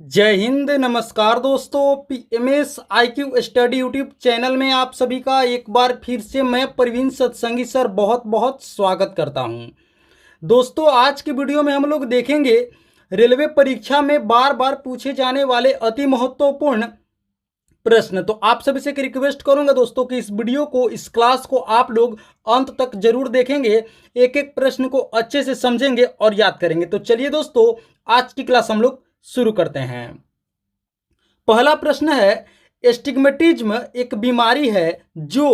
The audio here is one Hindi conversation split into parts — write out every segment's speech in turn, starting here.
जय हिंद। नमस्कार दोस्तों, PMS IQ study YouTube channel में आप सभी का एक बार फिर से मैं प्रवीण सत्संगी सर बहुत बहुत स्वागत करता हूं। दोस्तों, आज की वीडियो में हम लोग देखेंगे रेलवे परीक्षा में बार बार पूछे जाने वाले अति महत्वपूर्ण प्रश्न। तो आप सभी से एक रिक्वेस्ट करूंगा दोस्तों कि इस वीडियो को, इस क्लास को आप लोग अंत तक जरूर देखेंगे, एक एक प्रश्न को अच्छे से समझेंगे और याद करेंगे। तो चलिए दोस्तों, आज की क्लास हम लोग शुरू करते हैं। पहला प्रश्न है, एस्टिग्मेटिज्म एक बीमारी है जो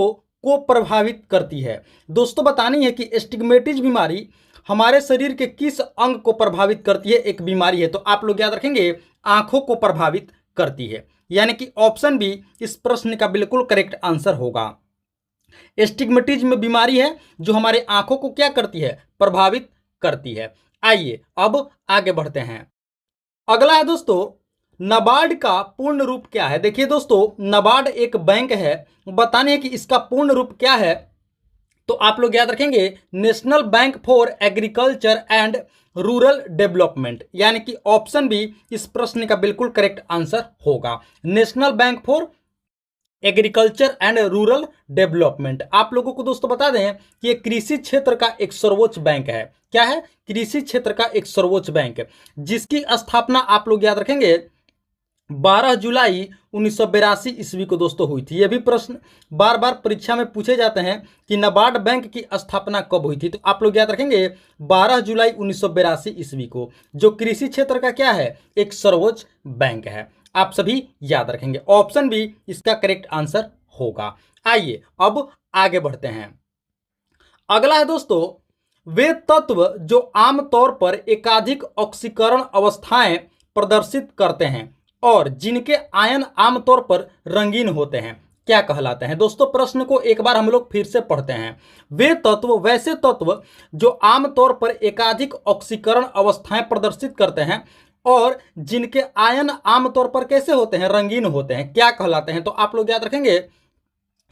को प्रभावित करती है। दोस्तों, बतानी है कि एस्टिग्मेटिज्म बीमारी हमारे शरीर के किस अंग को प्रभावित करती है। एक बीमारी है तो आप लोग याद रखेंगे आंखों को प्रभावित करती है, यानी कि ऑप्शन बी इस प्रश्न का बिल्कुल करेक्ट आंसर होगा। एस्टिग्मेटिज्म बीमारी है जो हमारे आंखों को क्या करती है, प्रभावित करती है। आइए अब आगे बढ़ते हैं। अगला है दोस्तों, नाबार्ड का पूर्ण रूप क्या है। देखिए दोस्तों, नाबार्ड एक बैंक है, बताने है कि इसका पूर्ण रूप क्या है। तो आप लोग याद रखेंगे national bank for agriculture and rural development, यानी कि ऑप्शन बी इस प्रश्न का बिल्कुल करेक्ट आंसर होगा। National bank for agriculture and rural development. आप लोगों को दोस्तों बता दें कि ये कृषि क्षेत्र का एक सर्वोच्च बैंक है। क्या है? कृषि क्षेत्र का एक सर्वोच्च बैंक, जिसकी स्थापना आप लोग याद रखेंगे 12 जुलाई 1982 ईस्वी को दोस्तों हुई थी। ये भी प्रश्न बार बार परीक्षा में पूछे जाते हैं कि नाबार्ड बैंक की स्थापना कब हुई थी। तो आप लोग याद रखेंगे 12 जुलाई 1982 ईस्वी को, जो कृषि क्षेत्र का क्या है, एक सर्वोच्च बैंक है। आप सभी याद रखेंगे, ऑप्शन बी इसका करेक्ट आंसर होगा। आइए अब आगे बढ़ते हैं। अगला है दोस्तों, वे तत्व जो आमतौर पर एकाधिक ऑक्सीकरण अवस्थाएं प्रदर्शित करते हैं और जिनके आयन आमतौर पर रंगीन होते हैं, क्या कहलाते हैं। दोस्तों, प्रश्न को एक बार हम लोग फिर से पढ़ते हैं। वे तत्व वैसे तत्व जो आमतौर पर एकाधिक ऑक्सीकरण अवस्थाएं प्रदर्शित करते हैं और जिनके आयन आमतौर पर कैसे होते हैं, रंगीन होते हैं, क्या कहलाते हैं। तो आप लोग याद रखेंगे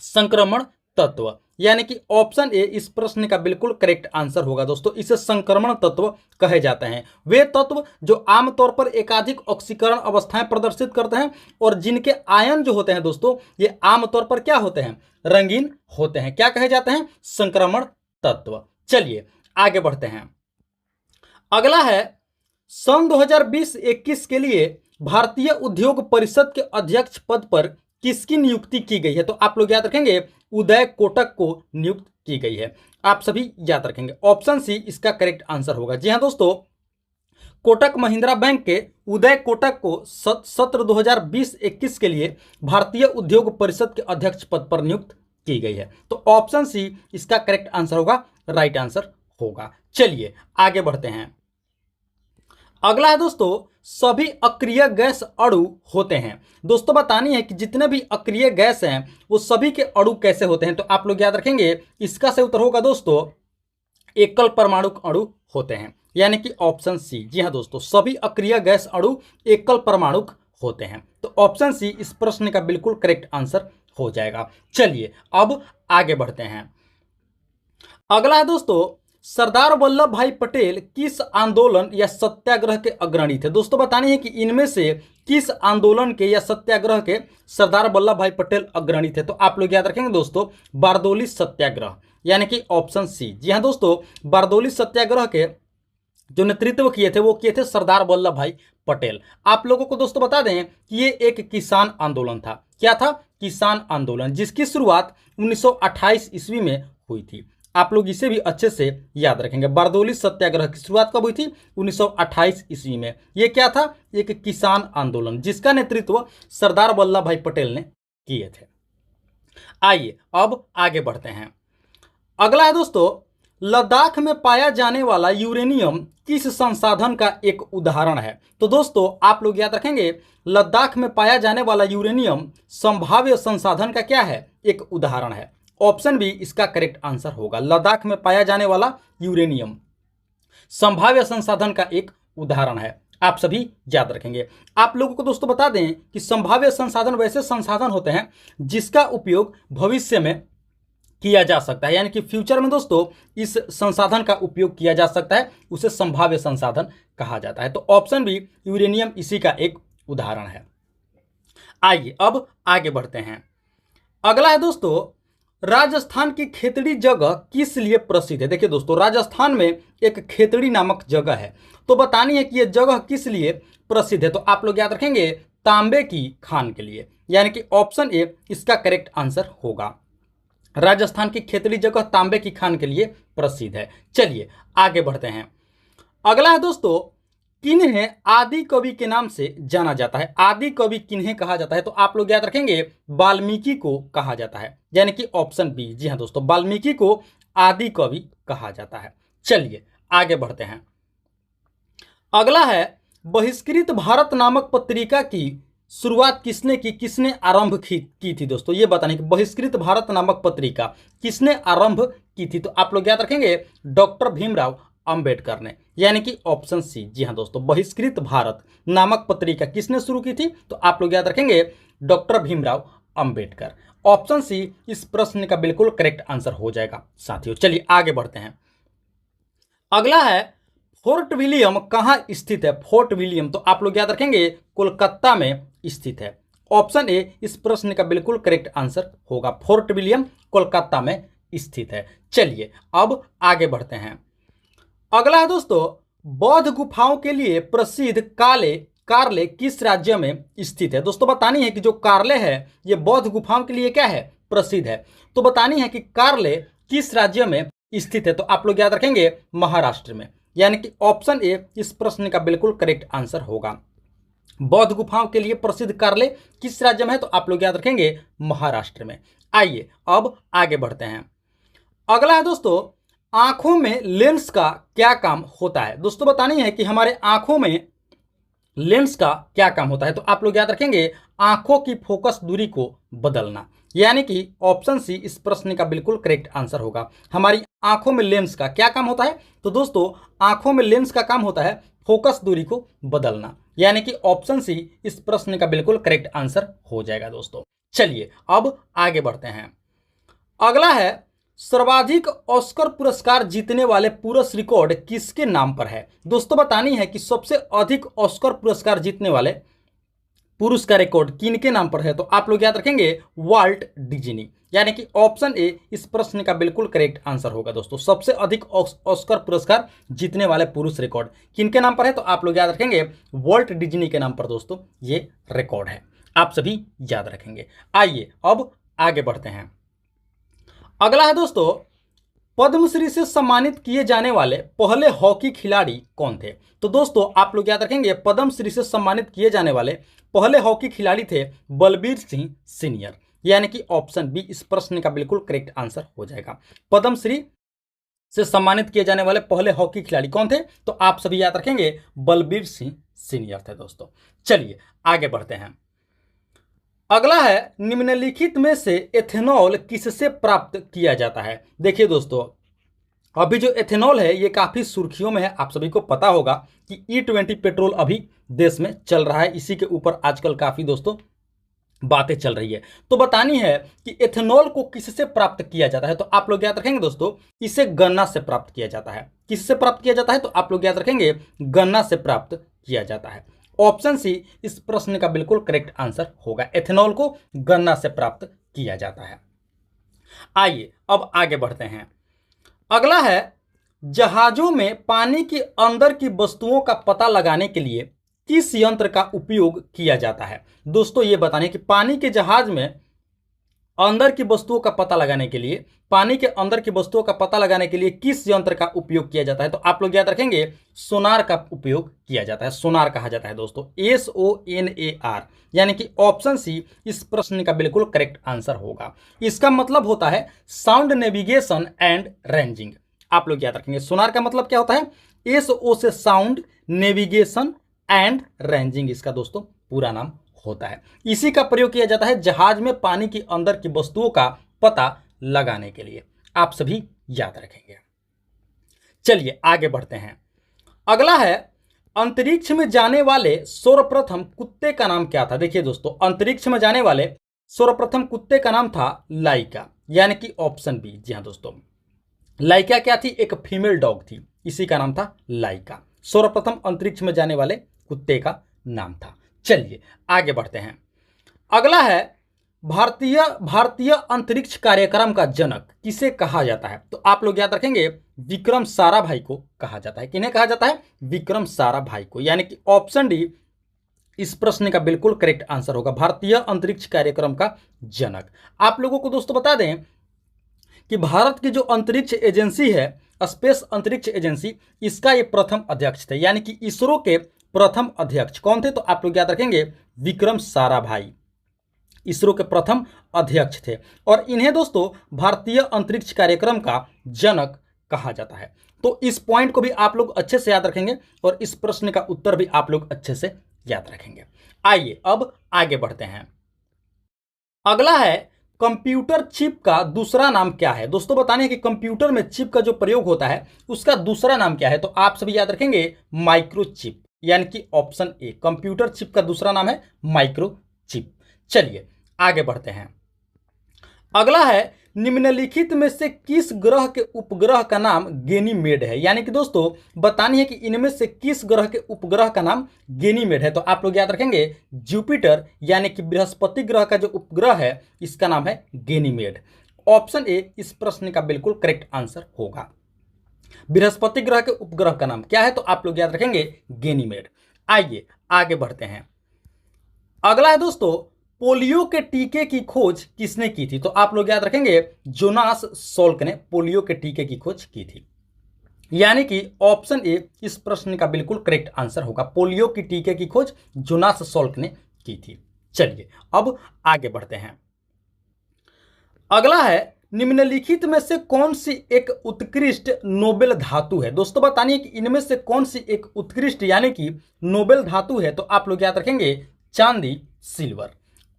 संक्रमण तत्व, यानी कि ऑप्शन ए इस प्रश्न का बिल्कुल करेक्ट आंसर होगा। दोस्तों, इसे संक्रमण तत्व कहे जाते हैं। वे तत्व जो आमतौर पर एकाधिक ऑक्सीकरण अवस्थाएं प्रदर्शित करते हैं और जिनके आयन जो होते हैं दोस्तों, ये आमतौर पर क्या होते हैं, रंगीन होते हैं, क्या कहे जाते हैं, संक्रमण तत्व। चलिए आगे बढ़ते हैं। अगला है, सन 2020-21 के लिए भारतीय उद्योग परिषद के अध्यक्ष पद पर किसकी नियुक्ति की गई है। तो आप लोग याद रखेंगे उदय कोटक को नियुक्त की गई है। आप सभी याद रखेंगे, ऑप्शन सी इसका करेक्ट आंसर होगा। जी हां दोस्तों, कोटक महिंद्रा बैंक के उदय कोटक को सत्र 2020-21 के लिए भारतीय उद्योग परिषद के अध्यक्ष पद पर नियुक्त की गई है। तो ऑप्शन सी इसका करेक्ट आंसर होगा, राइट आंसर होगा। चलिए आगे बढ़ते हैं। अगला है दोस्तों, सभी अक्रिय गैस अणु होते हैं। दोस्तों, बतानी है कि जितने भी अक्रिय गैस हैं वो सभी के अणु कैसे होते हैं। तो आप लोग याद रखेंगे इसका सही उत्तर होगा दोस्तों एकल परमाणुक अणु होते हैं, यानी कि ऑप्शन सी। जी हाँ दोस्तों, सभी अक्रिय गैस अणु एकल परमाणुक होते हैं। तो ऑप्शन सी इस प्रश्न का बिल्कुल करेक्ट आंसर हो जाएगा। चलिए अब आगे बढ़ते हैं। अगला है दोस्तों, सरदार वल्लभ भाई पटेल किस आंदोलन या सत्याग्रह के अग्रणी थे। दोस्तों, बतानी है कि इनमें से किस आंदोलन के या सत्याग्रह के सरदार वल्लभ भाई पटेल अग्रणी थे। तो आप लोग याद रखेंगे दोस्तों बारदौली सत्याग्रह, यानी कि ऑप्शन सी। जी हाँ दोस्तों, बारदौली सत्याग्रह के जो नेतृत्व किए थे वो किए थे सरदार वल्लभ भाई पटेल। आप लोगों को दोस्तों बता दें कि ये एक किसान आंदोलन था। क्या था? किसान आंदोलन, जिसकी शुरुआत 1928 ईस्वी में हुई थी। आप लोग इसे भी अच्छे से याद रखेंगे। बारदौली सत्याग्रह की शुरुआत कब हुई थी? 1928 ईस्वी में। यह क्या था? एक किसान आंदोलन, जिसका नेतृत्व सरदार वल्लभ भाई पटेल ने किए थे। आइए अब आगे बढ़ते हैं। अगला है दोस्तों, लद्दाख में पाया जाने वाला यूरेनियम किस संसाधन का एक उदाहरण है। तो दोस्तों, आप लोग याद रखेंगे लद्दाख में पाया जाने वाला यूरेनियम संभाव्य संसाधन का क्या है, एक उदाहरण है। ऑप्शन बी इसका करेक्ट आंसर होगा। लद्दाख में पाया जाने वाला यूरेनियम संभाव्य संसाधन का एक उदाहरण है। आप सभी याद रखेंगे। आप लोगों को दोस्तों बता दें कि संभाव्य संसाधन वैसे संसाधन होते हैं जिसका उपयोग भविष्य में किया जा सकता है, यानी कि फ्यूचर में दोस्तों इस संसाधन का उपयोग किया जा सकता है, उसे संभाव्य संसाधन कहा जाता है। तो ऑप्शन बी यूरेनियम इसी का एक उदाहरण है। आइए अब आगे बढ़ते हैं। अगला है दोस्तों, राजस्थान की खेतड़ी जगह किस लिए प्रसिद्ध है। देखिए दोस्तों, राजस्थान में एक खेतड़ी नामक जगह है, तो बतानी है कि यह जगह किस लिए प्रसिद्ध है। तो आप लोग याद रखेंगे तांबे की खान के लिए, यानी कि ऑप्शन ए इसका करेक्ट आंसर होगा। राजस्थान की खेतड़ी जगह तांबे की खान के लिए प्रसिद्ध है। चलिए आगे बढ़ते हैं। अगला है दोस्तों, किन्हें आदि कवि के नाम से जाना जाता है। आदि कवि किन्हें कहा जाता है, तो आप लोग याद रखेंगे वाल्मीकि को कहा जाता है, यानी कि ऑप्शन बी। जी हाँ दोस्तों, वाल्मीकि को आदि कवि कहा जाता है। चलिए आगे बढ़ते हैं। अगला है, बहिष्कृत भारत नामक पत्रिका की शुरुआत किसने की, किसने आरंभ की थी। दोस्तों ये बताने कि बहिष्कृत भारत नामक पत्रिका किसने आरंभ की थी, तो आप लोग याद रखेंगे डॉक्टर भीमराव अंबेडकर ने, यानी कि ऑप्शन सी। जी हाँ दोस्तों, बहिष्कृत भारत नामक पत्रिका किसने शुरू की थी, तो आप लोग याद रखेंगे doctor Bhimrao Ambedkar. Option C इस प्रश्न का बिल्कुल करेक्ट आंसर हो जाएगा साथियों। चलिए आगे बढ़ते हैं। अगला है, फोर्ट विलियम कहाँ स्थित है। फोर्ट विलियम, तो आप लोग याद रखेंगे कोलकाता में स्थित है। ऑप्शन ए इस प्रश्न का बिल्कुल करेक्ट आंसर होगा। फोर्ट विलियम कोलकाता में स्थित है। चलिए अब आगे बढ़ते हैं। अगला है दोस्तों, बौद्ध गुफाओं के लिए प्रसिद्ध कार्ले किस राज्य में स्थित है। दोस्तों बतानी है कि जो कार्ले है ये बौद्ध गुफाओं के लिए क्या है, प्रसिद्ध है। तो बतानी है कि कार्ले किस राज्य में स्थित है, तो आप लोग याद रखेंगे महाराष्ट्र में, यानी कि ऑप्शन ए इस प्रश्न का बिल्कुल करेक्ट आंसर होगा। बौद्ध गुफाओं के लिए प्रसिद्ध कार्ले किस राज्य में है, तो आप लोग याद रखेंगे महाराष्ट्र में। आइए अब आगे बढ़ते हैं। अगला है दोस्तों, आंखों में लेंस का क्या काम होता है। दोस्तों बतानी है कि हमारे आंखों में लेंस का क्या काम होता है, तो आप लोग याद रखेंगे आंखों की फोकस दूरी को बदलना, यानी कि ऑप्शन सी इस प्रश्न का बिल्कुल करेक्ट आंसर होगा। हमारी आंखों में लेंस का क्या काम होता है, तो दोस्तों आंखों में लेंस का काम होता है फोकस दूरी को बदलना, यानी कि ऑप्शन सी इस प्रश्न का बिल्कुल करेक्ट आंसर हो जाएगा दोस्तों। चलिए अब आगे बढ़ते हैं। अगला है, सर्वाधिक ऑस्कर पुरस्कार जीतने वाले पुरुष रिकॉर्ड किसके नाम पर है। दोस्तों बतानी है कि सबसे अधिक ऑस्कर पुरस्कार जीतने वाले पुरुष का रिकॉर्ड किनके नाम पर है, तो आप लोग याद रखेंगे वाल्ट डिज्नी, यानी कि ऑप्शन ए इस प्रश्न का बिल्कुल करेक्ट आंसर होगा। दोस्तों सबसे अधिक ऑस्कर पुरस्कार जीतने वाले पुरुष रिकॉर्ड किनके नाम पर है, तो आप लोग याद रखेंगे वॉल्ट डिज्नी के नाम पर दोस्तों ये रिकॉर्ड है, आप सभी याद रखेंगे। आइए अब आगे बढ़ते हैं। अगला है दोस्तों, पद्मश्री से सम्मानित किए जाने वाले पहले हॉकी खिलाड़ी कौन थे। तो दोस्तों आप लोग याद रखेंगे पद्मश्री से सम्मानित किए जाने वाले पहले हॉकी खिलाड़ी थे बलबीर सिंह सीनियर, यानी कि ऑप्शन बी इस प्रश्न का बिल्कुल करेक्ट आंसर हो जाएगा। पद्मश्री से सम्मानित किए जाने वाले पहले हॉकी खिलाड़ी कौन थे, तो आप सभी याद रखेंगे बलबीर सिंह सीनियर थे दोस्तों। चलिए आगे बढ़ते हैं। अगला है, निम्नलिखित में से एथेनॉल किससे प्राप्त किया जाता है। देखिए दोस्तों, अभी जो एथेनॉल है ये काफ़ी सुर्खियों में है। आप सभी को पता होगा कि E20 पेट्रोल अभी देश में चल रहा है, इसी के ऊपर आजकल काफ़ी दोस्तों बातें चल रही है। तो बतानी है कि एथेनॉल को किससे प्राप्त किया जाता है, तो आप लोग याद रखेंगे दोस्तों इसे गन्ना से प्राप्त किया जाता है। किससे प्राप्त किया जाता है, तो आप लोग याद रखेंगे गन्ना से प्राप्त किया जाता है। ऑप्शन सी इस प्रश्न का बिल्कुल करेक्ट आंसर होगा। एथेनॉल को गन्ना से प्राप्त किया जाता है। आइए अब आगे बढ़ते हैं। अगला है, जहाजों में पानी के अंदर की वस्तुओं का पता लगाने के लिए किस यंत्र का उपयोग किया जाता है। दोस्तों ये बताने कि पानी के जहाज में अंदर की वस्तुओं का पता लगाने के लिए, पानी के अंदर की वस्तुओं का पता लगाने के लिए किस यंत्र का उपयोग किया जाता है, तो आप लोग याद रखेंगे सोनार का उपयोग किया जाता है। सोनार कहा जाता है दोस्तों SONAR, यानी कि ऑप्शन सी इस प्रश्न का बिल्कुल करेक्ट आंसर होगा। इसका मतलब होता है साउंड नेविगेशन एंड रेंजिंग। आप लोग याद रखेंगे सोनार का मतलब क्या होता है, SO से साउंड नेविगेशन एंड रेंजिंग इसका दोस्तों पूरा नाम होता है। इसी का प्रयोग किया जाता है जहाज में पानी के अंदर की वस्तुओं का पता लगाने के लिए, आप सभी याद रखेंगे। चलिए आगे बढ़ते हैं। अगला है, अंतरिक्ष में जाने वाले सर्वप्रथम कुत्ते का नाम क्या था। देखिए दोस्तों, अंतरिक्ष में जाने वाले सर्वप्रथम कुत्ते का नाम था लाइका, यानी कि ऑप्शन बी। जी हाँ दोस्तों, लाइका क्या थी, एक फीमेल डॉग थी, इसी का नाम था लाइका। सर्वप्रथम अंतरिक्ष में जाने वाले कुत्ते का नाम था। चलिए आगे बढ़ते हैं। अगला है भारतीय भारतीय अंतरिक्ष कार्यक्रम का जनक किसे कहा जाता है? तो आप लोग याद रखेंगे विक्रम साराभाई को कहा जाता है। किन्हें कहा जाता है? विक्रम साराभाई को, यानी कि ऑप्शन डी इस प्रश्न का बिल्कुल करेक्ट आंसर होगा, भारतीय अंतरिक्ष कार्यक्रम का जनक। आप लोगों को दोस्तों बता दें कि भारत की जो अंतरिक्ष एजेंसी है, स्पेस अंतरिक्ष एजेंसी, इसका ये प्रथम अध्यक्ष थे, यानी कि इसरो के प्रथम अध्यक्ष कौन थे? तो आप लोग याद रखेंगे विक्रम साराभाई इसरो के प्रथम अध्यक्ष थे, और इन्हें दोस्तों भारतीय अंतरिक्ष कार्यक्रम का जनक कहा जाता है। तो इस पॉइंट को भी आप लोग अच्छे से याद रखेंगे और इस प्रश्न का उत्तर भी आप लोग अच्छे से याद रखेंगे। आइए अब आगे बढ़ते हैं। अगला है कंप्यूटर चिप का दूसरा नाम क्या है? दोस्तों बताने कि कंप्यूटर में चिप का जो प्रयोग होता है उसका दूसरा नाम क्या है? तो आप सभी याद रखेंगे माइक्रोचिप, यानी कि ऑप्शन ए, कंप्यूटर चिप का दूसरा नाम है माइक्रोचिप। चलिए आगे बढ़ते हैं। अगला है निम्नलिखित में से किस ग्रह के उपग्रह का नाम गेनीमेड है? यानी कि दोस्तों बतानी है कि इनमें से किस ग्रह के उपग्रह का नाम गेनीमेड है। तो आप लोग याद रखेंगे जुपिटर, यानी कि बृहस्पति ग्रह का जो उपग्रह है इसका नाम है गेनीमेड। ऑप्शन ए इस प्रश्न का बिल्कुल करेक्ट आंसर होगा। बृहस्पति ग्रह के उपग्रह का नाम क्या है? तो आप लोग याद रखेंगे गेनीमेड। आइए आगे बढ़ते हैं। अगला है दोस्तों पोलियो के टीके की खोज किसने की थी? तो आप लोग याद रखेंगे जोनास सॉल्क ने पोलियो के टीके की खोज की थी, यानी कि ऑप्शन ए इस प्रश्न का बिल्कुल करेक्ट आंसर होगा। पोलियो की टीके की खोज जोनास सॉल्क ने की थी। चलिए अब आगे बढ़ते हैं। अगला है निम्नलिखित में से कौन सी एक उत्कृष्ट नोबेल धातु है? दोस्तों बतानिए कि इनमें से कौन सी एक उत्कृष्ट यानी कि नोबेल धातु है? तो आप लोग याद रखेंगे चांदी, सिल्वर।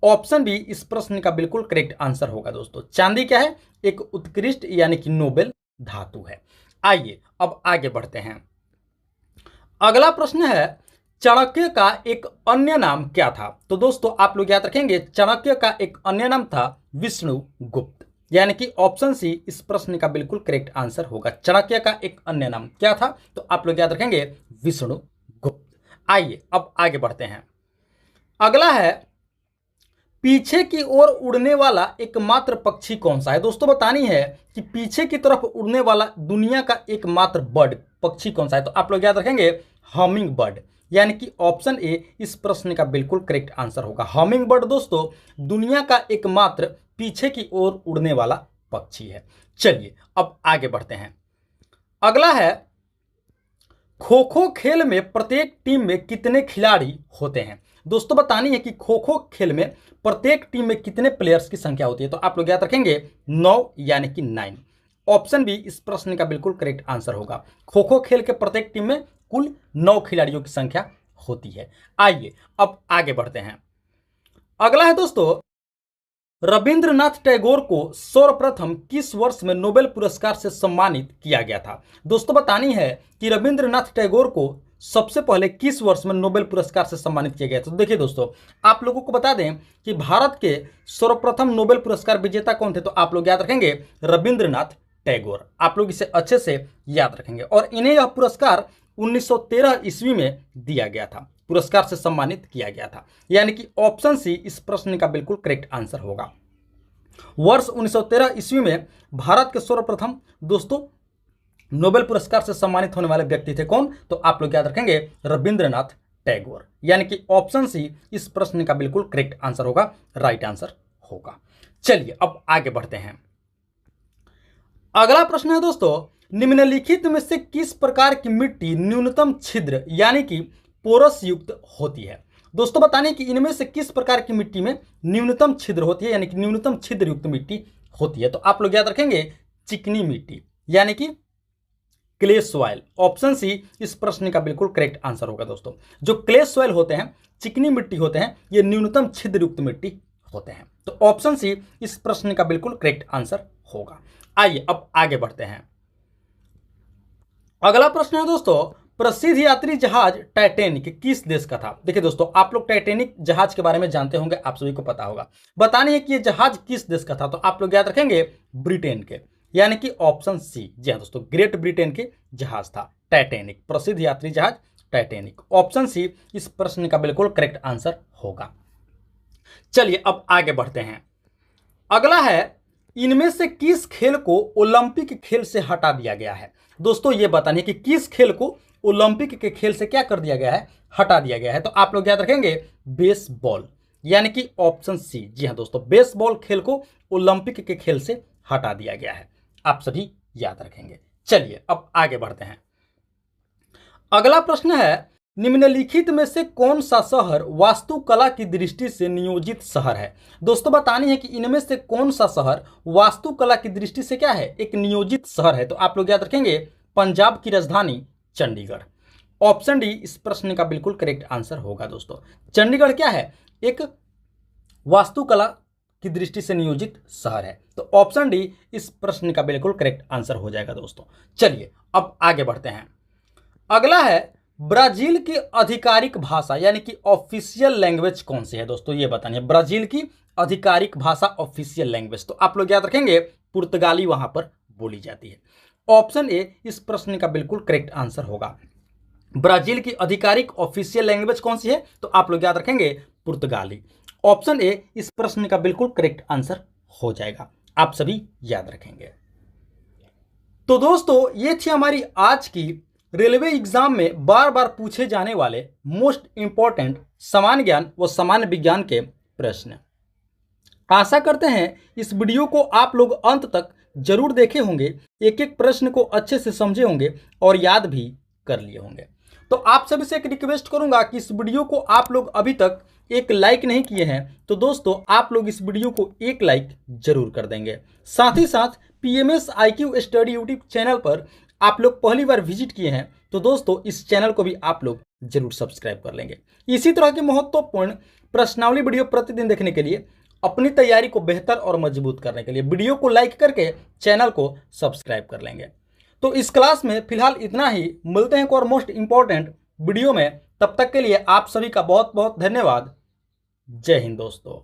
ऑप्शन बी इस प्रश्न का बिल्कुल करेक्ट आंसर होगा। दोस्तों चांदी क्या है? एक उत्कृष्ट यानी कि नोबेल धातु है। आइए अब आगे बढ़ते हैं। अगला प्रश्न है चाणक्य का एक अन्य नाम क्या था? तो दोस्तों आप लोग याद रखेंगे चाणक्य का एक अन्य नाम था विष्णुगुप्त, यानी कि ऑप्शन सी इस प्रश्न का बिल्कुल करेक्ट आंसर होगा। चाणक्य का एक अन्य नाम क्या था? तो आप लोग याद रखेंगे विष्णुगुप्त। आइए अब आगे बढ़ते हैं। अगला है पीछे की ओर उड़ने वाला एकमात्र पक्षी कौन सा है? दोस्तों बतानी है कि पीछे की तरफ उड़ने वाला दुनिया का एकमात्र बर्ड पक्षी कौन सा है? तो आप लोग याद रखेंगे हमिंग बर्ड, यानी कि ऑप्शन ए इस प्रश्न का बिल्कुल करेक्ट आंसर होगा। हमिंग बर्ड दोस्तों दुनिया का एकमात्र पीछे की ओर उड़ने वाला पक्षी है। चलिए अब आगे बढ़ते हैं। अगला है खो खो खेल में प्रत्येक टीम में कितने खिलाड़ी होते हैं? दोस्तों बतानी है कि खो खो खेल में प्रत्येक टीम में कितने प्लेयर्स की संख्या होती है? तो आप लोग याद रखेंगे 9, यानी कि 9। ऑप्शन बी इस प्रश्न का बिल्कुल करेक्ट आंसर होगा। खो खो खेल के प्रत्येक टीम में कुल 9 खिलाड़ियों की संख्या होती है। आइए अब आगे बढ़ते हैं। अगला है दोस्तों रविंद्रनाथ टैगोर को सर्वप्रथम किस वर्ष में नोबेल पुरस्कार से सम्मानित किया गया था? दोस्तों बतानी है कि रविंद्रनाथ टैगोर को सबसे पहले किस वर्ष में नोबेल पुरस्कार से सम्मानित किया गया था? तो देखिए दोस्तों आप लोगों को बता दें कि भारत के सर्वप्रथम नोबेल पुरस्कार विजेता कौन थे? तो आप लोग याद रखेंगे रविंद्रनाथ टैगोर। आप लोग इसे अच्छे से याद रखेंगे और इन्हें यह पुरस्कार 1913 ईस्वी में दिया गया था, पुरस्कार से सम्मानित किया गया था, यानी कि ऑप्शन सी इस प्रश्न का बिल्कुल करेक्ट आंसर होगा। वर्ष 1913 ईस्वी में भारत के सर्वप्रथम दोस्तों नोबेल पुरस्कार से सम्मानित होने वाले व्यक्ति थे कौन? तो आप लोग याद रखेंगे रविंद्रनाथ टैगोर, यानी कि ऑप्शन सी इस प्रश्न का बिल्कुल करेक्ट आंसर होगा, राइट आंसर होगा। चलिए अब आगे बढ़ते हैं। अगला प्रश्न है दोस्तों निम्नलिखित में से किस प्रकार की मिट्टी न्यूनतम छिद्र यानी कि पोरस युक्त होती है? दोस्तों बताने कि इनमें से किस प्रकार की मिट्टी में न्यूनतम छिद्र होती है, यानी कि न्यूनतम छिद्र युक्त मिट्टी होती है? तो आप लोग याद रखेंगे चिकनी मिट्टी, यानी कि क्ले सॉइल। ऑप्शन सी इस प्रश्न का बिल्कुल करेक्ट आंसर होगा। दोस्तों जो क्ले सॉइल होते हैं, चिकनी मिट्टी होते हैं, ये न्यूनतम छिद्र युक्त मिट्टी होते हैं। तो ऑप्शन सी इस प्रश्न का बिल्कुल करेक्ट आंसर होगा। आइए अब आगे बढ़ते हैं। अगला प्रश्न है दोस्तों प्रसिद्ध यात्री जहाज टाइटैनिक किस देश का था? देखिए दोस्तों आप लोग टाइटैनिक जहाज के बारे में जानते होंगे, आप सभी को पता होगा। बताने है कि यह जहाज किस देश का था? तो आप लोग याद रखेंगे ब्रिटेन के, यानी कि ऑप्शन सी। जी हाँ दोस्तों ग्रेट ब्रिटेन के जहाज था टाइटैनिक, प्रसिद्ध यात्री जहाज टाइटैनिक। ऑप्शन सी इस प्रश्न का बिल्कुल करेक्ट आंसर होगा। चलिए अब आगे बढ़ते हैं। अगला है, इनमें से किस खेल को ओलंपिक खेल से हटा दिया गया है। दोस्तों ये बताने कि किस खेल को ओलंपिक के खेल से क्या कर दिया गया है, हटा दिया गया है। तो आप लोग याद रखेंगे बेसबॉल, यानी कि ऑप्शन सी। जी हाँ दोस्तों, बेसबॉल खेल को ओलंपिक के खेल से हटा दिया गया है, आप सभी याद रखेंगे। चलिए अब आगे बढ़ते हैं। अगला प्रश्न है, निम्नलिखित में से कौन सा शहर वास्तुकला की दृष्टि से नियोजित शहर है। दोस्तों बतानी है कि इनमें से कौन सा शहर वास्तुकला की दृष्टि से क्या है, एक नियोजित शहर है। तो आप लोग याद रखेंगे पंजाब की राजधानी चंडीगढ़। ऑप्शन डी इस प्रश्न का बिल्कुल करेक्ट आंसर होगा। दोस्तों चंडीगढ़ क्या है, एक वास्तुकला की दृष्टि से नियोजित शहर है। तो ऑप्शन डी इस प्रश्न का बिल्कुल करेक्ट आंसर हो जाएगा दोस्तों। चलिए अब आगे बढ़ते हैं। अगला है, ब्राजील की आधिकारिक भाषा यानी कि ऑफिशियल लैंग्वेज कौन सी है। दोस्तों ये बतानी है, ब्राजील की आधिकारिक भाषा ऑफिशियल लैंग्वेज। तो आप लोग याद रखेंगे पुर्तगाली वहां पर बोली जाती है। ऑप्शन ए इस प्रश्न का बिल्कुल करेक्ट आंसर होगा। ब्राजील की आधिकारिक ऑफिशियल लैंग्वेज कौन सी है, तो आप लोग याद रखेंगे पुर्तगाली। ऑप्शन ए इस प्रश्न का बिल्कुल करेक्ट आंसर हो जाएगा, आप सभी याद रखेंगे। तो दोस्तों ये थी हमारी आज की रेलवे एग्जाम में बार बार पूछे जाने वाले मोस्ट इंपॉर्टेंट सामान्य ज्ञान व सामान्य विज्ञान के प्रश्न। आशा करते हैं इस वीडियो को आप लोग अंत तक जरूर देखे होंगे, एक एक प्रश्न को अच्छे से समझे होंगे और याद भी कर लिए होंगे। तो आप सभी से एक रिक्वेस्ट करूंगा कि इस वीडियो को आप लोग अभी तक एक लाइक नहीं किए हैं तो दोस्तों आप लोग इस वीडियो को एक लाइक जरूर कर देंगे। साथ ही साथ PMS IQ study YouTube channel पर आप लोग पहली बार विजिट किए हैं तो दोस्तों इस चैनल को भी आप लोग जरूर सब्सक्राइब कर लेंगे। इसी तरह के महत्वपूर्ण प्रश्नावली वीडियो प्रतिदिन देखने के लिए, अपनी तैयारी को बेहतर और मजबूत करने के लिए वीडियो को लाइक करके चैनल को सब्सक्राइब कर लेंगे। तो इस क्लास में फिलहाल इतना ही, मिलते हैं एक और मोस्ट इंपॉर्टेंट वीडियो में। तब तक के लिए आप सभी का बहुत बहुत धन्यवाद। जय हिंद दोस्तों।